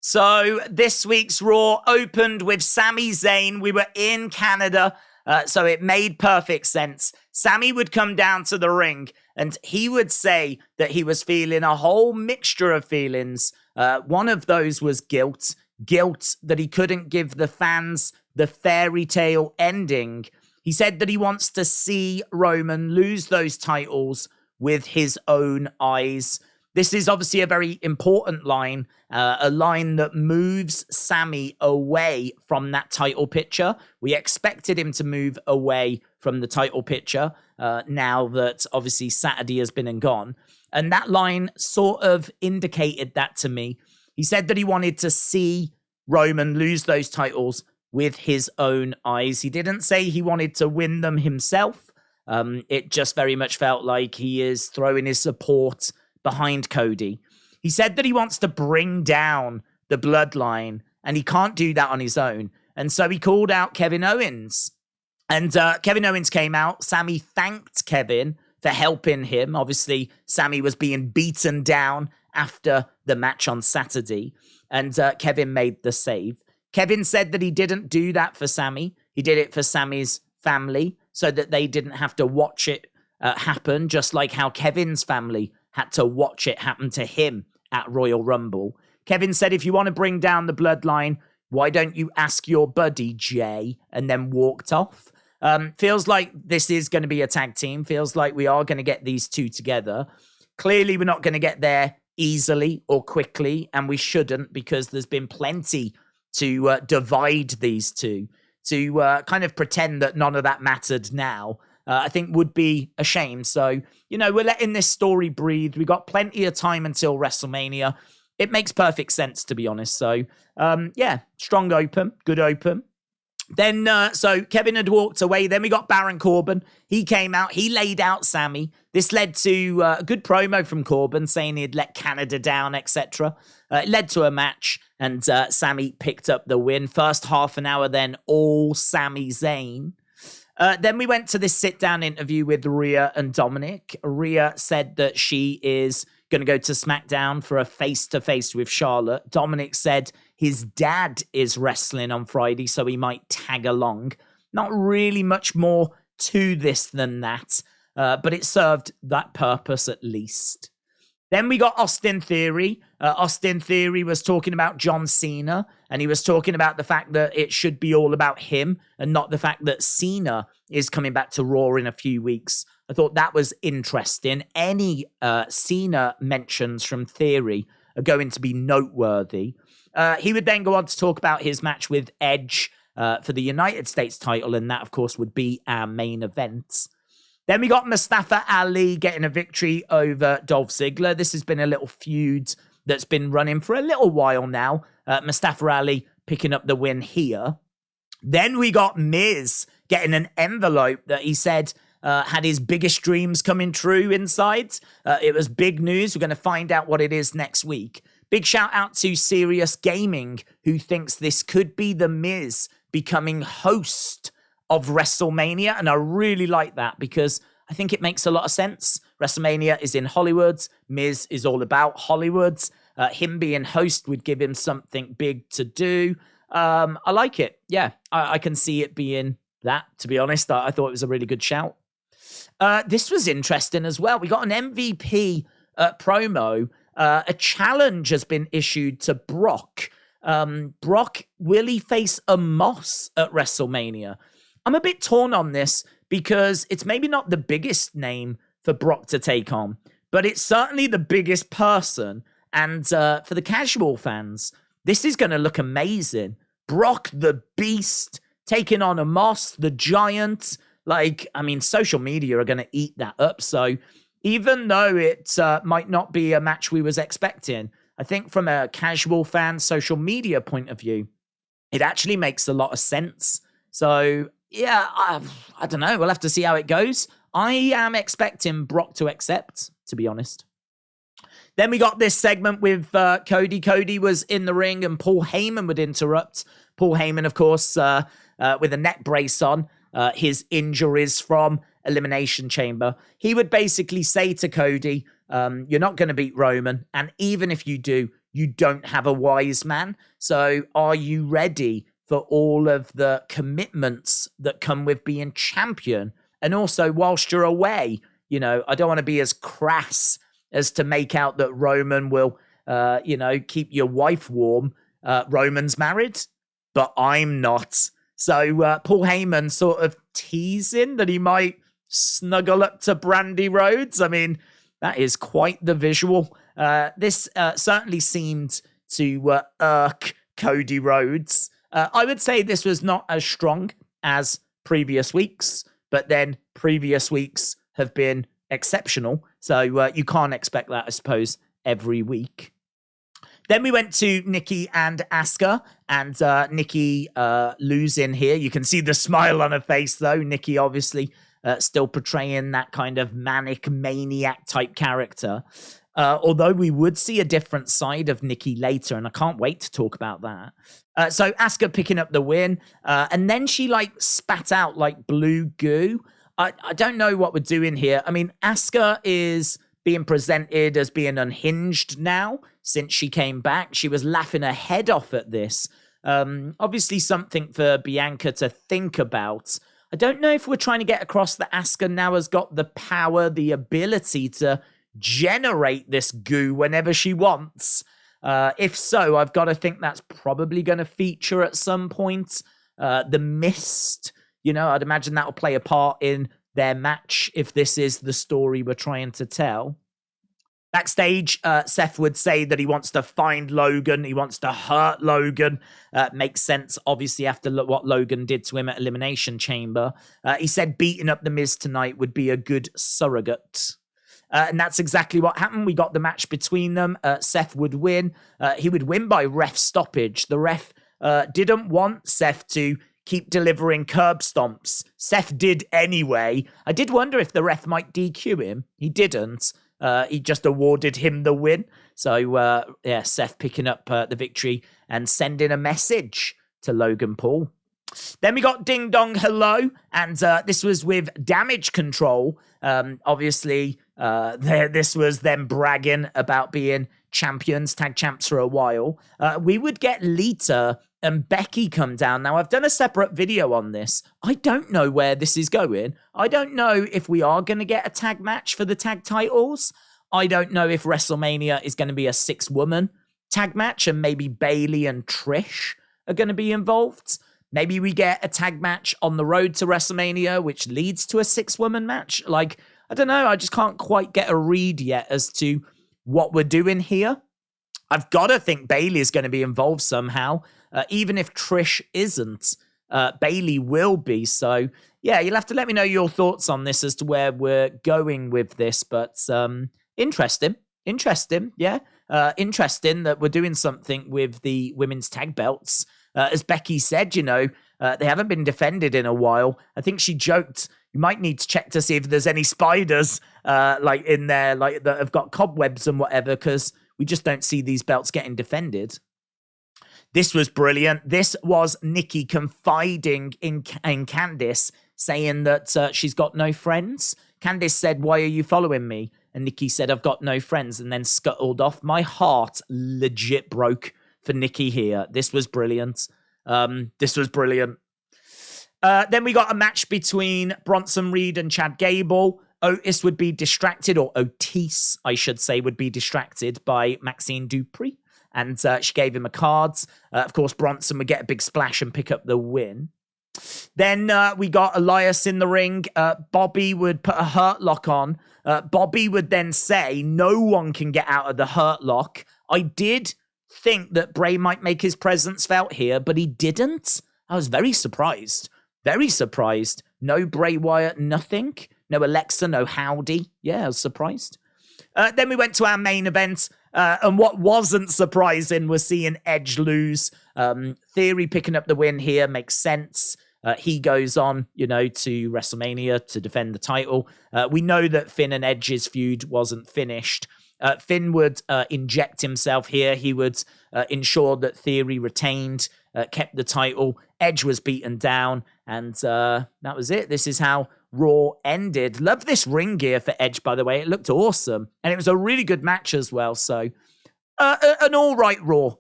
So this week's Raw opened with Sami Zayn. We were in Canada, so it made perfect sense. Sami would come down to the ring and he would say that he was feeling a whole mixture of feelings. One of those was guilt that he couldn't give the fans the fairy tale ending. He said that he wants to see Roman lose those titles with his own eyes. This is obviously a very important line, a line that moves Sami away from that title picture. We expected him to move away from the title picture now that obviously Saturday has been and gone. And that line sort of indicated that to me. He said that he wanted to see Roman lose those titles with his own eyes. He didn't say he wanted to win them himself. It just very much felt like he is throwing his support behind Cody. He said that he wants to bring down the bloodline and he can't do that on his own. And so he called out Kevin Owens. And Kevin Owens came out. Sami thanked Kevin for helping him. Obviously, Sami was being beaten down after the match on Saturday. And Kevin made the save. Kevin said that he didn't do that for Sami. He did it for Sami's family so that they didn't have to watch it happen, just like how Kevin's family had to watch it happen to him at Royal Rumble. Kevin said, if you want to bring down the bloodline, why don't you ask your buddy, Jay? And then walked off. Feels like this is going to be a tag team. Feels like we are going to get these two together. Clearly, we're not going to get there easily or quickly, and we shouldn't, because there's been plenty to divide these two. To kind of pretend that none of that mattered now, I think would be a shame. So, we're letting this story breathe. We got plenty of time until WrestleMania. It makes perfect sense, to be honest. So, strong open, good open. Then, so Kevin had walked away. Then we got Baron Corbin. He came out. He laid out Sami. This led to a good promo from Corbin saying he'd let Canada down, etc. It led to a match, and Sami picked up the win. First half an hour, then all Sami Zayn. Then we went to this sit-down interview with Rhea and Dominik. Rhea said that she is going to go to SmackDown for a face-to-face with Charlotte. Dominik said his dad is wrestling on Friday, so he might tag along. Not really much more to this than that, but it served that purpose at least. Then we got Austin Theory. Austin Theory was talking about John Cena, and he was talking about the fact that it should be all about him and not the fact that Cena is coming back to Raw in a few weeks. I thought that was interesting. Any Cena mentions from Theory are going to be noteworthy. He would then go on to talk about his match with Edge for the United States title, and that, of course, would be our main event. Then we got Mustafa Ali getting a victory over Dolph Ziggler. This has been a little feud that's been running for a little while now. Mustafa Ali picking up the win here. Then we got Miz getting an envelope that he said had his biggest dreams coming true inside. It was big news. We're going to find out what it is next week. Big shout out to Serious Gaming, who thinks this could be The Miz becoming host of WrestleMania. And I really like that because I think it makes a lot of sense. WrestleMania is in Hollywood. Miz is all about Hollywood. Him being host would give him something big to do. I like it. Yeah, I can see it being that, to be honest. I thought it was a really good shout. This was interesting as well. We got an MVP promo. A challenge has been issued to Brock. Brock, will he face Omos at WrestleMania? I'm a bit torn on this because it's maybe not the biggest name for Brock to take on, but it's certainly the biggest person. And for the casual fans, this is going to look amazing. Brock the Beast taking on Omos the Giant. Social media are going to eat that up. So even though it might not be a match we was expecting, I think from a casual fan social media point of view, it actually makes a lot of sense. So yeah, I don't know. We'll have to see how it goes. I am expecting Brock to accept, to be honest. Then we got this segment with Cody. Cody was in the ring and Paul Heyman would interrupt. Paul Heyman, of course, with a neck brace on, his injuries from Elimination Chamber. He would basically say to Cody, you're not going to beat Roman. And even if you do, you don't have a wise man. So are you ready for all of the commitments that come with being champion? And also, whilst you're away, you know, I don't want to be as crass as to make out that Roman will, you know, keep your wife warm. Roman's married, but I'm not. So Paul Heyman sort of teasing that he might snuggle up to Brandy Rhodes. I mean, that is quite the visual. This certainly seemed to irk Cody Rhodes. I would say this was not as strong as previous weeks, but then previous weeks have been exceptional. So you can't expect that, I suppose, every week. Then we went to Nikki and Asuka, and Nikki losing here. You can see the smile on her face, though. Nikki obviously still portraying that kind of manic maniac type character. Although we would see a different side of Nikki later, and I can't wait to talk about that. So Asuka picking up the win, and then she like spat out like blue goo. I don't know what we're doing here. I mean, Asuka is being presented as being unhinged now since she came back. She was laughing her head off at this. Obviously something for Bianca to think about. I don't know if we're trying to get across that Asuka now has got the power, the ability to generate this goo whenever she wants. If so, I've got to think that's probably going to feature at some point. The mist, you know, I'd imagine that'll play a part in their match if this is the story we're trying to tell. Backstage, Seth would say that he wants to find Logan. He wants to hurt Logan. Makes sense, obviously, after what Logan did to him at Elimination Chamber. He said beating up The Miz tonight would be a good surrogate. And that's exactly what happened. We got the match between them. Seth would win. He would win by ref stoppage. The ref didn't want Seth to keep delivering curb stomps. Seth did anyway. I did wonder if the ref might DQ him. He didn't. He just awarded him the win. So, yeah, Seth picking up the victory and sending a message to Logan Paul. Then we got Ding Dong Hello, and this was with Damage Control. Obviously, this was them bragging about being champions, tag champs for a while. We would get Lita and Becky come down. Now, I've done a separate video on this. I don't know where this is going. I don't know if we are going to get a tag match for the tag titles. I don't know if WrestleMania is going to be a 6-woman tag match and maybe Bayley and Trish are going to be involved. Maybe we get a tag match on the road to WrestleMania, which leads to a 6-woman match. Like, I don't know. I just can't quite get a read yet as to what we're doing here. I've got to think Bayley is going to be involved somehow. Even if Trish isn't, Bayley will be. So, yeah, you'll have to let me know your thoughts on this as to where we're going with this. But interesting, yeah. Interesting that we're doing something with the women's tag belts. As Becky said, you know, they haven't been defended in a while. I think she joked, you might need to check to see if there's any spiders like in there, like that have got cobwebs and whatever, because we just don't see these belts getting defended. This was brilliant. This was Nikki confiding in Candice, saying that she's got no friends. Candice said, "Why are you following me?" And Nikki said, "I've got no friends," and then scuttled off. My heart legit broke for Nikki here. This was brilliant. This was brilliant. Then we got a match between Bronson Reed and Chad Gable. Otis would be distracted, or Otis, I should say, would be distracted by Maxine Dupri. And she gave him a card. Of course, Bronson would get a big splash and pick up the win. Then we got Elias in the ring. Bobby would put a hurt lock on. Bobby would then say, no one can get out of the hurt lock. I did think that Bray might make his presence felt here, but he didn't. I was very surprised. Very surprised. No Bray Wyatt, nothing. No Alexa, no Howdy. Yeah, I was surprised. Then we went to our main event. And what wasn't surprising was seeing Edge lose. Theory picking up the win here makes sense. He goes on, you know, to WrestleMania to defend the title. We know that Finn and Edge's feud wasn't finished. Finn would inject himself here. He would ensure that Theory retained, kept the title. Edge was beaten down, and that was it. This is how Raw ended. Love this ring gear for Edge, by the way. It looked awesome, and it was a really good match as well. So an all right Raw.